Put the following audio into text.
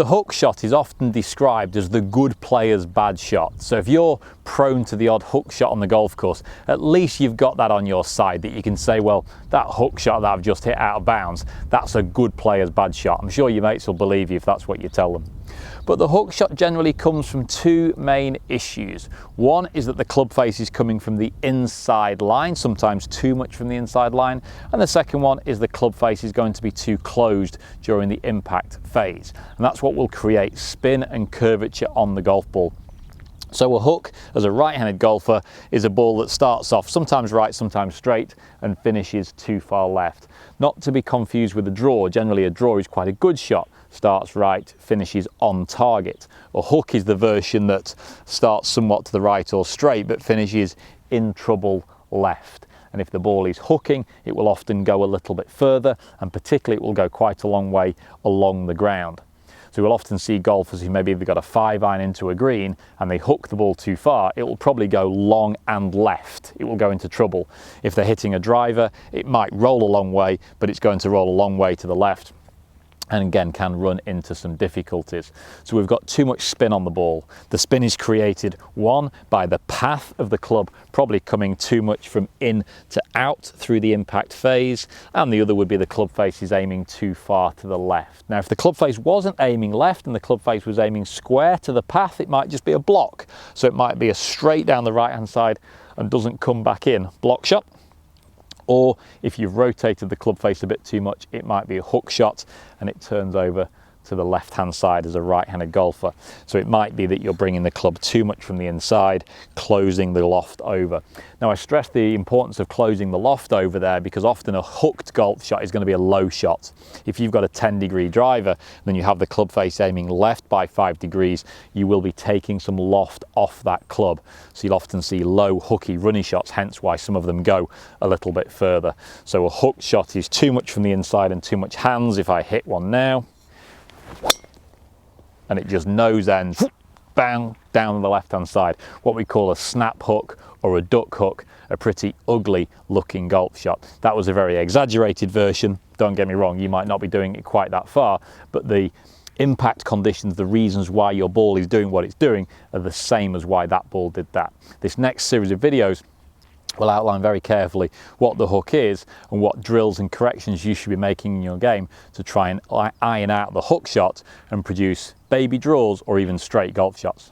The hook shot is often described as the good player's bad shot. So if you're prone to the odd hook shot on the golf course, at least you've got that on your side, that you can say, well, that hook shot that I've just hit out of bounds, that's a good player's bad shot. I'm sure your mates will believe you if that's what you tell them. But the hook shot generally comes from two main issues. One is that the club face is coming from the inside line, sometimes too much from the inside line. And the second one is the club face is going to be too closed during the impact phase. And that's what will create spin and curvature on the golf ball. So a hook, as a right-handed golfer, is a ball that starts off sometimes right, sometimes straight, and finishes too far left. Not to be confused with a draw. Generally, a draw is quite a good shot. Starts right, finishes on target. A hook is the version that starts somewhat to the right or straight, but finishes in trouble left. And if the ball is hooking, it will often go a little bit further, and particularly it will go quite a long way along the ground. So we'll often see golfers who maybe they've got a 5-iron into a green and they hook the ball too far, it will probably go long and left. It will go into trouble. If they're hitting a driver, it might roll a long way, but it's going to roll a long way to the left, and again can run into some difficulties. So we've got too much spin on the ball. The spin is created, one, by the path of the club probably coming too much from in to out through the impact phase, and the other would be the club face is aiming too far to the left. Now if the club face wasn't aiming left and the club face was aiming square to the path, it might just be a block. So it might be a straight down the right hand side and doesn't come back in. Block shot. Or if you've rotated the club face a bit too much, it might be a hook shot and it turns over to the left-hand side as a right-handed golfer. So it might be that you're bringing the club too much from the inside, closing the loft over. Now I stress the importance of closing the loft over there because often a hooked golf shot is going to be a low shot. If you've got a 10-degree driver, then you have the club face aiming left by 5 degrees, you will be taking some loft off that club. So you'll often see low, hooky, runny shots, hence why some of them go a little bit further. So a hooked shot is too much from the inside and too much hands. If I hit one now, and it just nose ends, bang, down the left-hand side. What we call a snap hook or a duck hook, a pretty ugly looking golf shot. That was a very exaggerated version. Don't get me wrong, you might not be doing it quite that far, but the impact conditions, the reasons why your ball is doing what it's doing are the same as why that ball did that. This next series of videos will outline very carefully what the hook is and what drills and corrections you should be making in your game to try and iron out the hook shot and produce baby draws or even straight golf shots.